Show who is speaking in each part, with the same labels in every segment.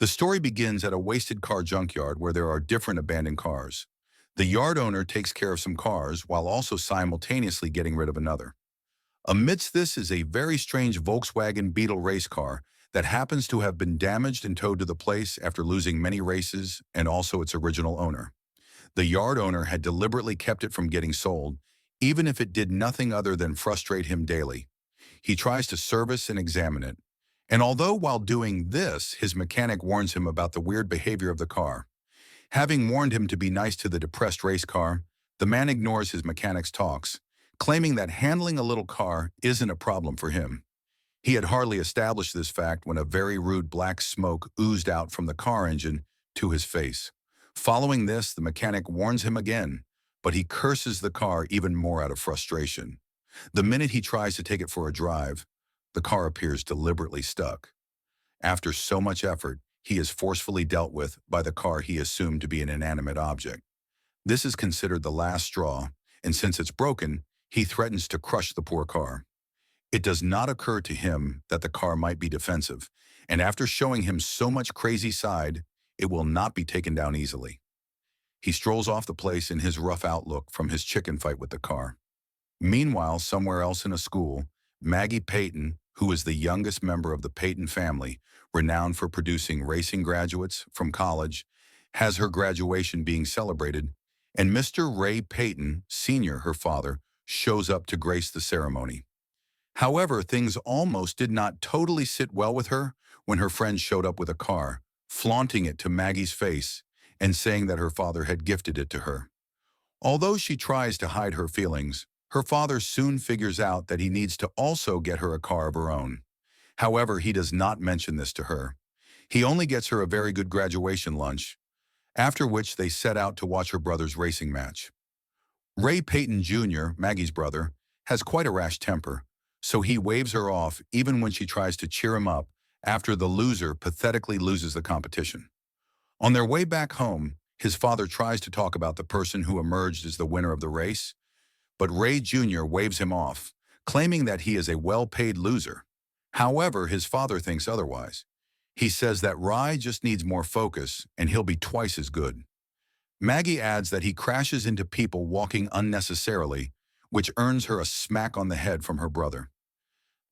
Speaker 1: The story begins at a wasted car junkyard where there are different abandoned cars. The yard owner takes care of some cars while also simultaneously getting rid of another. Amidst this is a very strange Volkswagen Beetle race car that happens to have been damaged and towed to the place after losing many races and also its original owner. The yard owner had deliberately kept it from getting sold, even if it did nothing other than frustrate him daily. He tries to service and examine it. And although while doing this, his mechanic warns him about the weird behavior of the car, having warned him to be nice to the depressed race car, the man ignores his mechanic's talks, claiming that handling a little car isn't a problem for him. He had hardly established this fact when a very rude black smoke oozed out from the car engine to his face. Following this, the mechanic warns him again, but he curses the car even more out of frustration. The minute he tries to take it for a drive, the car appears deliberately stuck. After so much effort, he is forcefully dealt with by the car he assumed to be an inanimate object. This is considered the last straw, and since it's broken, he threatens to crush the poor car. It does not occur to him that the car might be defensive, and after showing him so much crazy side, it will not be taken down easily. He strolls off the place in his rough outlook from his chicken fight with the car. Meanwhile, somewhere else in a school, Maggie Peyton, who is the youngest member of the Peyton family, renowned for producing racing graduates from college, has her graduation being celebrated, and Mr. Ray Peyton, Sr., her father, shows up to grace the ceremony. However, things almost did not totally sit well with her when her friend showed up with a car, flaunting it to Maggie's face and saying that her father had gifted it to her. Although she tries to hide her feelings, her father soon figures out that he needs to also get her a car of her own. However, he does not mention this to her. He only gets her a very good graduation lunch, after which they set out to watch her brother's racing match. Ray Peyton Jr., Maggie's brother, has quite a rash temper, so he waves her off even when she tries to cheer him up after the loser pathetically loses the competition. On their way back home, his father tries to talk about the person who emerged as the winner of the race, but Ray Jr. waves him off, claiming that he is a well-paid loser. However, his father thinks otherwise. He says that Ray just needs more focus and he'll be twice as good. Maggie adds that he crashes into people walking unnecessarily, which earns her a smack on the head from her brother.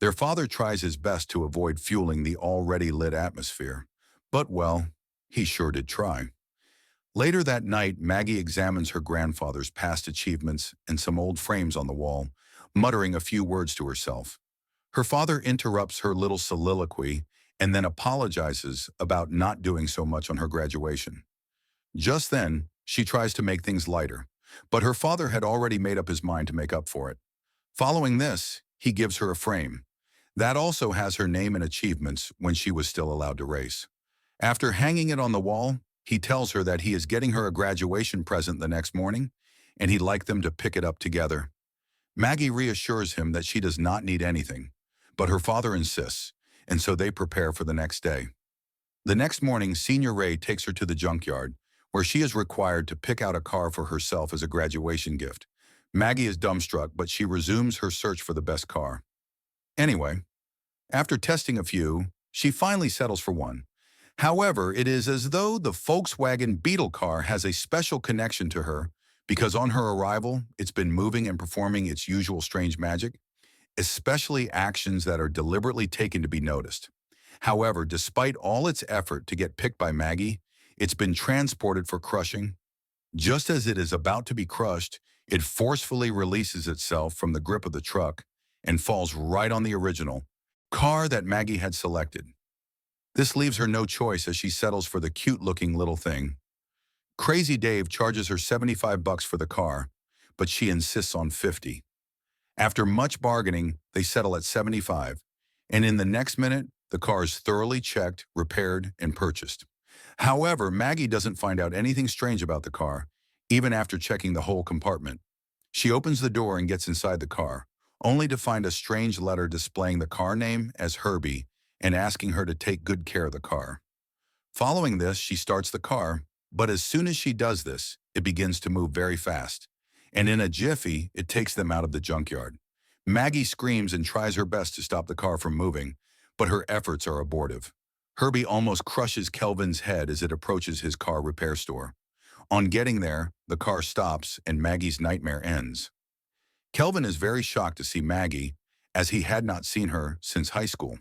Speaker 1: Their father tries his best to avoid fueling the already lit atmosphere, but well, he sure did try. Later that night, Maggie examines her grandfather's past achievements and some old frames on the wall, muttering a few words to herself. Her father interrupts her little soliloquy and then apologizes about not doing so much on her graduation. Just then, she tries to make things lighter, but her father had already made up his mind to make up for it. Following this, he gives her a frame. That also has her name and achievements when she was still allowed to race. After hanging it on the wall, he tells her that he is getting her a graduation present the next morning, and he'd like them to pick it up together. Maggie reassures him that she does not need anything, but her father insists, and so they prepare for the next day. The next morning, Senior Ray takes her to the junkyard, where she is required to pick out a car for herself as a graduation gift. Maggie is dumbstruck, but she resumes her search for the best car. Anyway, after testing a few, she finally settles for one. However, it is as though the Volkswagen Beetle car has a special connection to her because on her arrival, it's been moving and performing its usual strange magic, especially actions that are deliberately taken to be noticed. However, despite all its effort to get picked by Maggie, it's been transported for crushing. Just as it is about to be crushed, it forcefully releases itself from the grip of the truck and falls right on the original car that Maggie had selected. This leaves her no choice as she settles for the cute-looking little thing. Crazy Dave charges her $75 for the car, but she insists on $50. After much bargaining, they settle at $75, and in the next minute, the car is thoroughly checked, repaired, and purchased. However, Maggie doesn't find out anything strange about the car, even after checking the whole compartment. She opens the door and gets inside the car, only to find a strange letter displaying the car name as Herbie and asking her to take good care of the car. Following this, she starts the car, but as soon as she does this, it begins to move very fast, and in a jiffy, it takes them out of the junkyard. Maggie screams and tries her best to stop the car from moving, but her efforts are abortive. Herbie almost crushes Kelvin's head as it approaches his car repair store. On getting there, the car stops and Maggie's nightmare ends. Kelvin is very shocked to see Maggie, as he had not seen her since high school.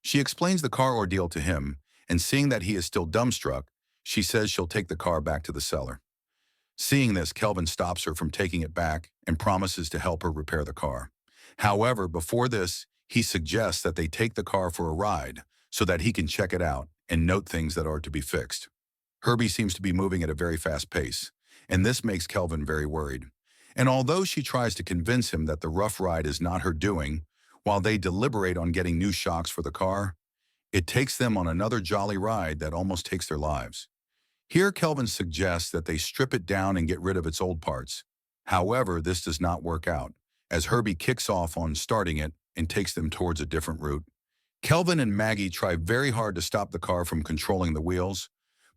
Speaker 1: She explains the car ordeal to him, and seeing that he is still dumbstruck, she says she'll take the car back to the seller. Seeing this, Kelvin stops her from taking it back and promises to help her repair the car. However, before this, he suggests that they take the car for a ride so that he can check it out and note things that are to be fixed. Herbie seems to be moving at a very fast pace, and this makes Kelvin very worried. And although she tries to convince him that the rough ride is not her doing, while they deliberate on getting new shocks for the car, it takes them on another jolly ride that almost takes their lives. Here, Kelvin suggests that they strip it down and get rid of its old parts. However, this does not work out, as Herbie kicks off on starting it and takes them towards a different route. Kelvin and Maggie try very hard to stop the car from controlling the wheels,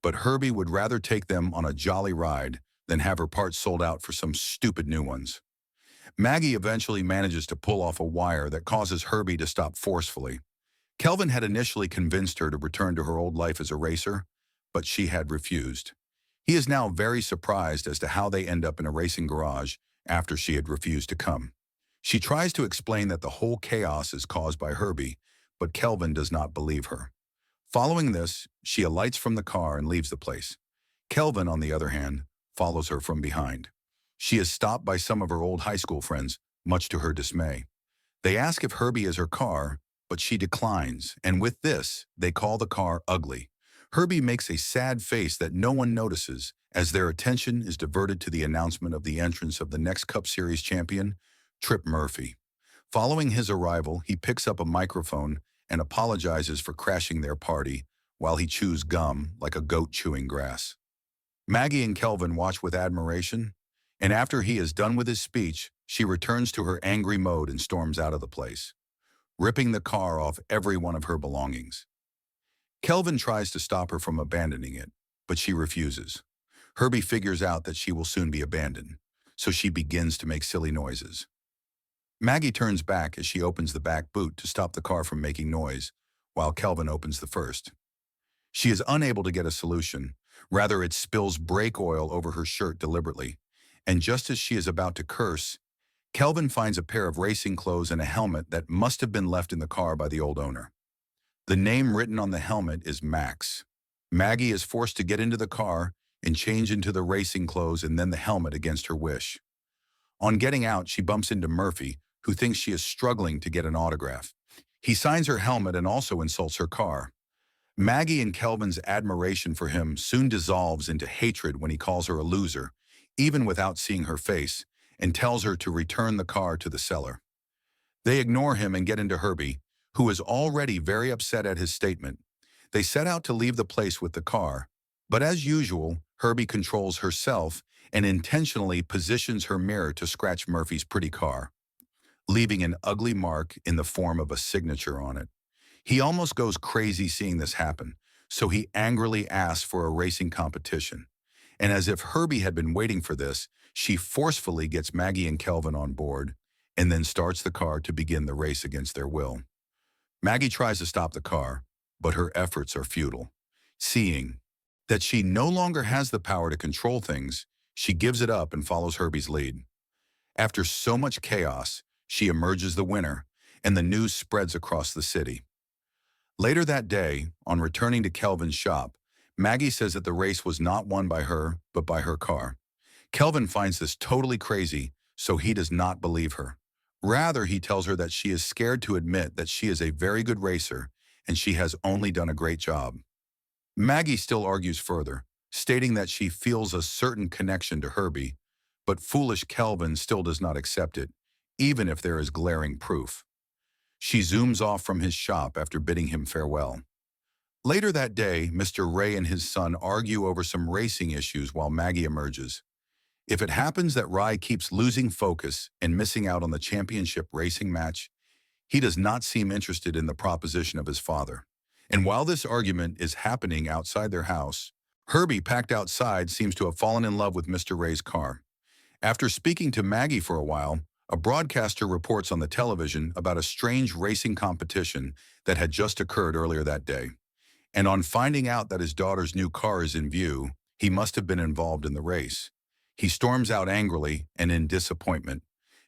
Speaker 1: but Herbie would rather take them on a jolly ride than have her parts sold out for some stupid new ones. Maggie eventually manages to pull off a wire that causes Herbie to stop forcefully. Kelvin had initially convinced her to return to her old life as a racer, but she had refused. He is now very surprised as to how they end up in a racing garage after she had refused to come. She tries to explain that the whole chaos is caused by Herbie, but Kelvin does not believe her. Following this, she alights from the car and leaves the place. Kelvin, on the other hand, follows her from behind. She is stopped by some of her old high school friends, much to her dismay. They ask if Herbie is her car, but she declines, and with this, they call the car ugly. Herbie makes a sad face that no one notices, as their attention is diverted to the announcement of the entrance of the next Cup Series champion, Trip Murphy. Following his arrival, he picks up a microphone and apologizes for crashing their party while he chews gum like a goat chewing grass. Maggie and Kelvin watch with admiration, and after he is done with his speech, she returns to her angry mode and storms out of the place, ripping the car off every one of her belongings. Kelvin tries to stop her from abandoning it, but she refuses. Herbie figures out that she will soon be abandoned, so she begins to make silly noises. Maggie turns back as she opens the back boot to stop the car from making noise, while Kelvin opens the first. She is unable to get a solution. Rather, it spills brake oil over her shirt deliberately, and just as she is about to curse, Kelvin finds a pair of racing clothes and a helmet that must have been left in the car by the old owner. The name written on the helmet is Max. Maggie is forced to get into the car and change into the racing clothes and then the helmet against her wish. On getting out, she bumps into Murphy, who thinks she is struggling to get an autograph. He signs her helmet and also insults her car. Maggie and Kelvin's admiration for him soon dissolves into hatred when he calls her a loser, even without seeing her face, and tells her to return the car to the seller. They ignore him and get into Herbie, who is already very upset at his statement. They set out to leave the place with the car, but as usual, Herbie controls herself and intentionally positions her mirror to scratch Murphy's pretty car, leaving an ugly mark in the form of a signature on it. He almost goes crazy seeing this happen, so he angrily asks for a racing competition. And as if Herbie had been waiting for this, she forcefully gets Maggie and Kelvin on board and then starts the car to begin the race against their will. Maggie tries to stop the car, but her efforts are futile. Seeing that she no longer has the power to control things, she gives it up and follows Herbie's lead. After so much chaos, she emerges the winner, and the news spreads across the city. Later that day, on returning to Kelvin's shop, Maggie says that the race was not won by her, but by her car. Kelvin finds this totally crazy, so he does not believe her. Rather, he tells her that she is scared to admit that she is a very good racer and she has only done a great job. Maggie still argues further, stating that she feels a certain connection to Herbie, but foolish Kelvin still does not accept it, even if there is glaring proof. She zooms off from his shop after bidding him farewell. Later that day, Mr. Ray and his son argue over some racing issues while Maggie emerges. If it happens that Rai keeps losing focus and missing out on the championship racing match, he does not seem interested in the proposition of his father. And while this argument is happening outside their house, Herbie, packed outside, seems to have fallen in love with Mr. Ray's car. After speaking to Maggie for a while, a broadcaster reports on the television about a strange racing competition that had just occurred earlier that day. And on finding out that his daughter's new car is in view, he must have been involved in the race. He storms out angrily and in disappointment.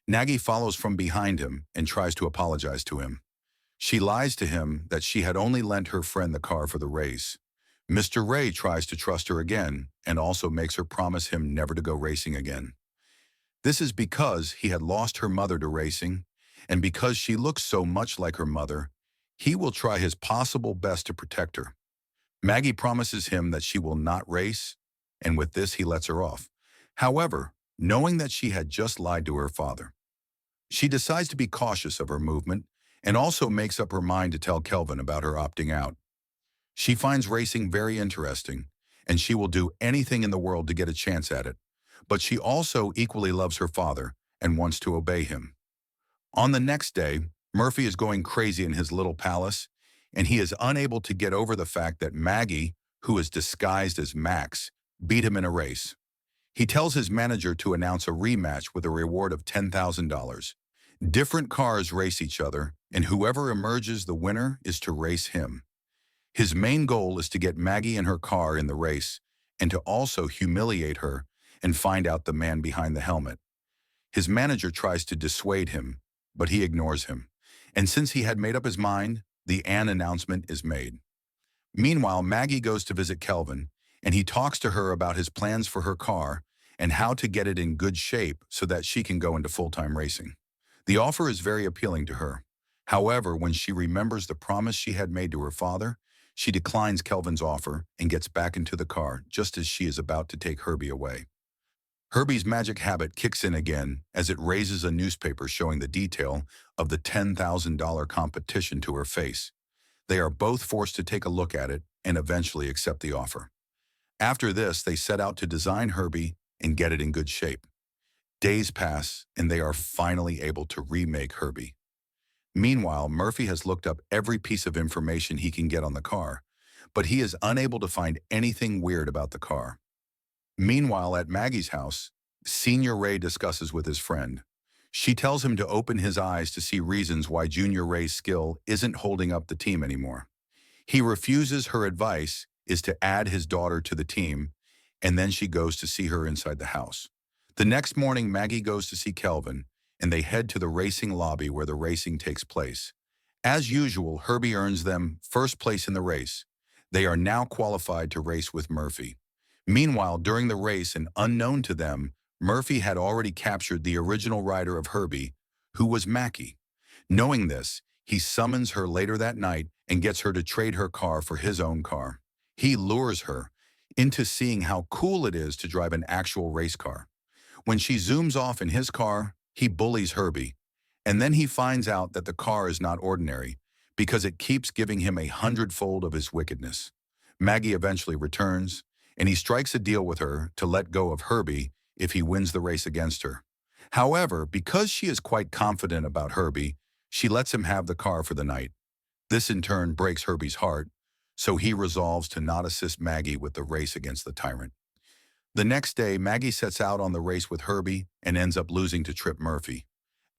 Speaker 1: Nagy follows from behind him and tries to apologize to him. She lies to him that she had only lent her friend the car for the race. Mr. Ray tries to trust her again and also makes her promise him never to go racing again. This is because he had lost her mother to racing, and because she looks so much like her mother, he will try his possible best to protect her. Maggie promises him that she will not race, and with this he lets her off. However, knowing that she had just lied to her father, she decides to be cautious of her movement and also makes up her mind to tell Kelvin about her opting out. She finds racing very interesting, and she will do anything in the world to get a chance at it, but she also equally loves her father and wants to obey him. On the next day, Murphy is going crazy in his little palace, and he is unable to get over the fact that Maggie, who is disguised as Max, beat him in a race. He tells his manager to announce a rematch with a reward of $10,000. Different cars race each other, and whoever emerges the winner is to race him. His main goal is to get Maggie in her car in the race and to also humiliate her and find out the man behind the helmet. His manager tries to dissuade him, but he ignores him. And since he had made up his mind, the announcement is made. Meanwhile, Maggie goes to visit Kelvin, and he talks to her about his plans for her car and how to get it in good shape so that she can go into full-time racing. The offer is very appealing to her. However, when she remembers the promise she had made to her father, she declines Kelvin's offer and gets back into the car just as she is about to take Herbie away. Herbie's magic habit kicks in again as it raises a newspaper showing the detail of the $10,000 competition to her face. They are both forced to take a look at it and eventually accept the offer. After this, they set out to design Herbie and get it in good shape. Days pass, and they are finally able to remake Herbie. Meanwhile, Murphy has looked up every piece of information he can get on the car, but he is unable to find anything weird about the car. Meanwhile, at Maggie's house, Senior Ray discusses with his friend. She tells him to open his eyes to see reasons why Junior Ray's skill isn't holding up the team anymore. He refuses her advice is to add his daughter to the team, and then she goes to see her inside the house. The next morning, Maggie goes to see Kelvin, and they head to the racing lobby where the racing takes place. As usual, Herbie earns them first place in the race. They are now qualified to race with Murphy. Meanwhile, during the race and unknown to them, Murphy had already captured the original rider of Herbie, who was Mackie. Knowing this, he summons her later that night and gets her to trade her car for his own car. He lures her into seeing how cool it is to drive an actual race car. When she zooms off in his car, he bullies Herbie, and then he finds out that the car is not ordinary because it keeps giving him 100-fold of his wickedness. Maggie eventually returns, and he strikes a deal with her to let go of Herbie if he wins the race against her. However, because she is quite confident about Herbie, she lets him have the car for the night. This in turn breaks Herbie's heart, so he resolves to not assist Maggie with the race against the tyrant. The next day, Maggie sets out on the race with Herbie and ends up losing to Trip Murphy.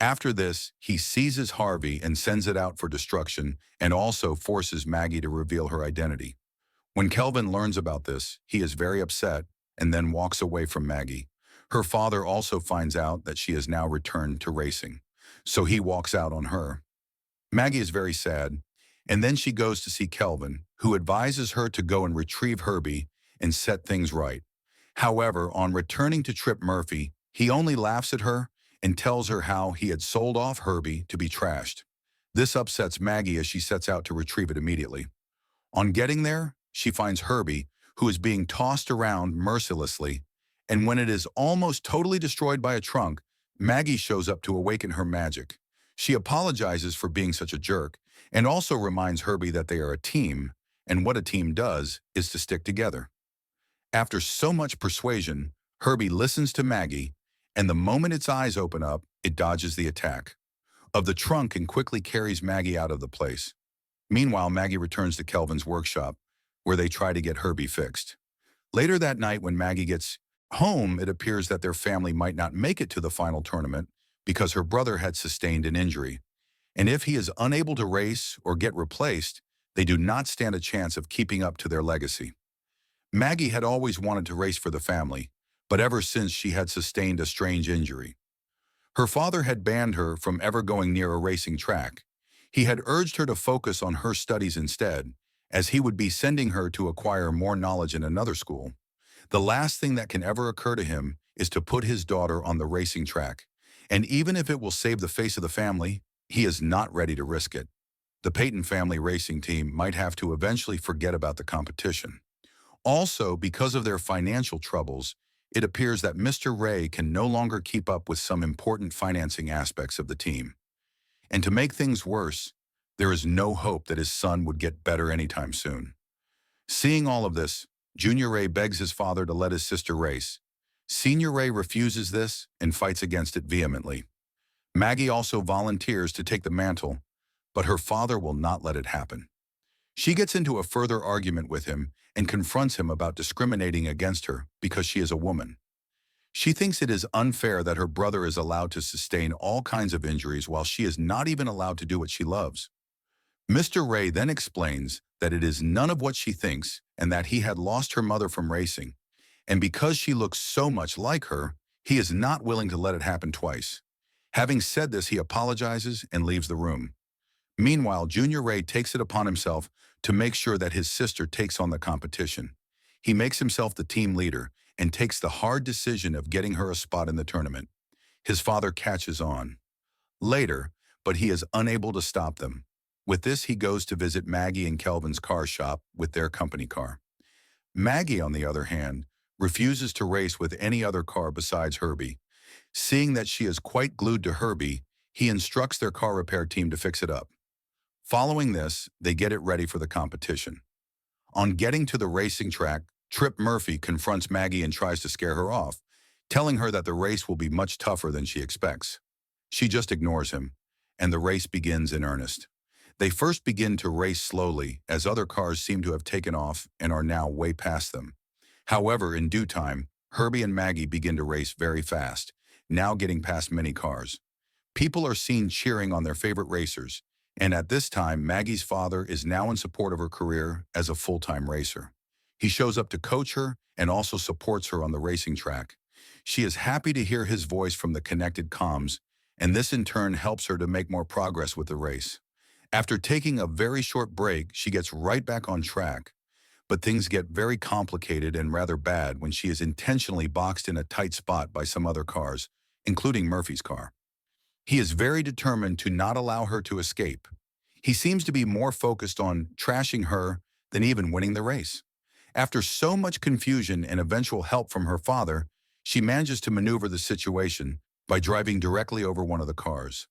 Speaker 1: After this, he seizes Harvey and sends it out for destruction and also forces Maggie to reveal her identity. When Kelvin learns about this, he is very upset and then walks away from Maggie. Her father also finds out that she has now returned to racing, so he walks out on her. Maggie is very sad, and then she goes to see Kelvin, who advises her to go and retrieve Herbie and set things right. However, on returning to Trip Murphy, he only laughs at her and tells her how he had sold off Herbie to be trashed. This upsets Maggie as she sets out to retrieve it immediately. On getting there, she finds Herbie, who is being tossed around mercilessly, and when it is almost totally destroyed by a trunk, Maggie shows up to awaken her magic. She apologizes for being such a jerk and also reminds Herbie that they are a team, and what a team does is to stick together. After so much persuasion, Herbie listens to Maggie, and the moment its eyes open up, it dodges the attack of the trunk and quickly carries Maggie out of the place. Meanwhile, Maggie returns to Kelvin's workshop, where they try to get Herbie fixed. Later that night, when Maggie gets home, it appears that their family might not make it to the final tournament because her brother had sustained an injury. And if he is unable to race or get replaced, They do not stand a chance of keeping up to their legacy. Maggie had always wanted to race for the family, but ever since she had sustained a strange injury. Her father had banned her from ever going near a racing track. He had urged her to focus on her studies instead, as he would be sending her to acquire more knowledge in another school. The last thing that can ever occur to him is to put his daughter on the racing track. And even if it will save the face of the family, he is not ready to risk it. The Peyton family racing team might have to eventually forget about the competition. Also, because of their financial troubles, it appears that Mr. Ray can no longer keep up with some important financing aspects of the team. And to make things worse, there is no hope that his son would get better anytime soon. Seeing all of this, Junior Ray begs his father to let his sister race. Senior Ray refuses this and fights against it vehemently. Maggie also volunteers to take the mantle, but her father will not let it happen. She gets into a further argument with him and confronts him about discriminating against her because she is a woman. She thinks it is unfair that her brother is allowed to sustain all kinds of injuries while she is not even allowed to do what she loves. Mr. Ray then explains that it is none of what she thinks and that he had lost her mother from racing, and because she looks so much like her, he is not willing to let it happen twice. Having said this, he apologizes and leaves the room. Meanwhile, Junior Ray takes it upon himself to make sure that his sister takes on the competition. He makes himself the team leader and takes the hard decision of getting her a spot in the tournament. His father catches on later, but he is unable to stop them. With this, he goes to visit Maggie and Kelvin's car shop with their company car. Maggie, on the other hand, refuses to race with any other car besides Herbie. Seeing that she is quite glued to Herbie, he instructs their car repair team to fix it up. Following this, they get it ready for the competition. On getting to the racing track, Trip Murphy confronts Maggie and tries to scare her off, telling her that the race will be much tougher than she expects. She just ignores him, and the race begins in earnest. They first begin to race slowly, as other cars seem to have taken off and are now way past them. However, in due time, Herbie and Maggie begin to race very fast, now getting past many cars. People are seen cheering on their favorite racers, and at this time, Maggie's father is now in support of her career as a full-time racer. He shows up to coach her and also supports her on the racing track. She is happy to hear his voice from the connected comms, and this in turn helps her to make more progress with the race. After taking a very short break, she gets right back on track. But things get very complicated and rather bad when she is intentionally boxed in a tight spot by some other cars, including Murphy's car. He is very determined to not allow her to escape. He seems to be more focused on trashing her than even winning the race. After so much confusion and eventual help from her father, she manages to maneuver the situation by driving directly over one of the cars.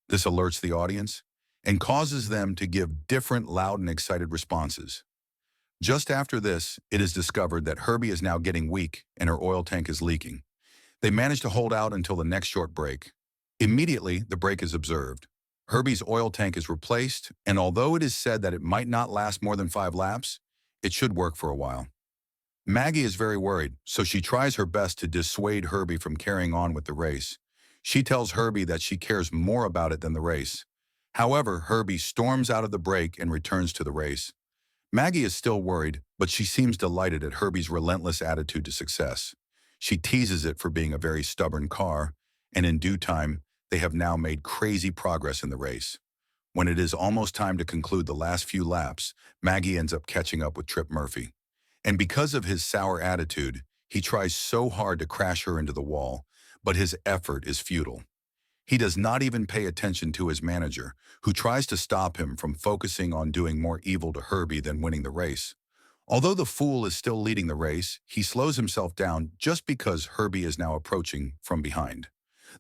Speaker 1: This alerts the audience and causes them to give different loud and excited responses. Just after this, it is discovered that Herbie is now getting weak and her oil tank is leaking. They manage to hold out until the next short break. Immediately, the break is observed. Herbie's oil tank is replaced, and although it is said that it might not last more than 5 laps, it should work for a while. Maggie is very worried, so she tries her best to dissuade Herbie from carrying on with the race. She tells Herbie that she cares more about it than the race. However, Herbie storms out of the break and returns to the race. Maggie is still worried, but she seems delighted at Herbie's relentless attitude to success. She teases it for being a very stubborn car, and in due time, they have now made crazy progress in the race. When it is almost time to conclude the last few laps, Maggie ends up catching up with Trip Murphy. And because of his sour attitude, he tries so hard to crash her into the wall, but his effort is futile. He does not even pay attention to his manager, who tries to stop him from focusing on doing more evil to Herbie than winning the race. Although the fool is still leading the race, he slows himself down just because Herbie is now approaching from behind.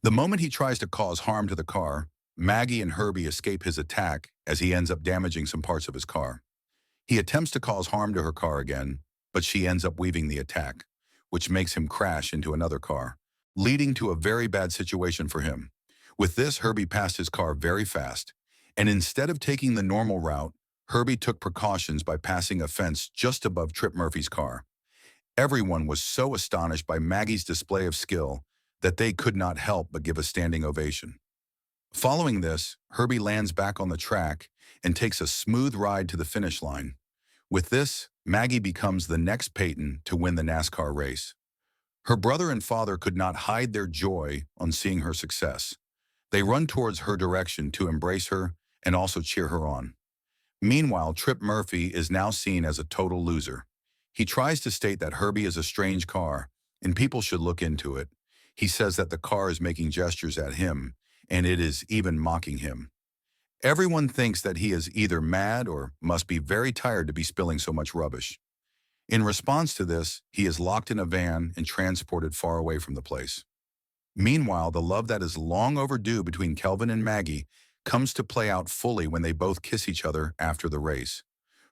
Speaker 1: The moment he tries to cause harm to the car, Maggie and Herbie escape his attack as he ends up damaging some parts of his car. He attempts to cause harm to her car again, but she ends up weaving the attack, which makes him crash into another car, leading to a very bad situation for him. With this, Herbie passed his car very fast, and instead of taking the normal route, Herbie took precautions by passing a fence just above Trip Murphy's car. Everyone was so astonished by Maggie's display of skill that they could not help but give a standing ovation. Following this, Herbie lands back on the track and takes a smooth ride to the finish line. With this, Maggie becomes the next Peyton to win the NASCAR race. Her brother and father could not hide their joy on seeing her success. They run towards her direction to embrace her and also cheer her on. Meanwhile, Trip Murphy is now seen as a total loser. He tries to state that Herbie is a strange car, and people should look into it. He says that the car is making gestures at him, and it is even mocking him. Everyone thinks that he is either mad or must be very tired to be spilling so much rubbish. In response to this, he is locked in a van and transported far away from the place. Meanwhile, the love that is long overdue between Kelvin and Maggie comes to play out fully when they both kiss each other after the race.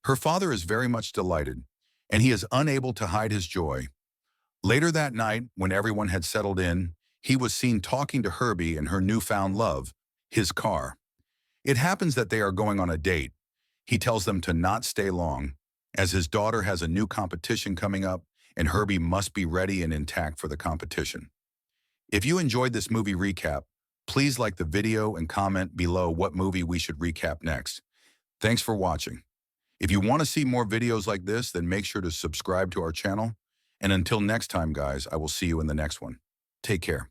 Speaker 1: Her father is very much delighted, and he is unable to hide his joy. Later that night, when everyone had settled in, he was seen talking to Herbie and her newfound love, his car. It happens that they are going on a date. He tells them to not stay long, as his daughter has a new competition coming up, and Herbie must be ready and intact for the competition. If you enjoyed this movie recap, please like the video and comment below what movie we should recap next. Thanks for watching. If you want to see more videos like this, then make sure to subscribe to our channel. And until next time, guys, I will see you in the next one. Take care.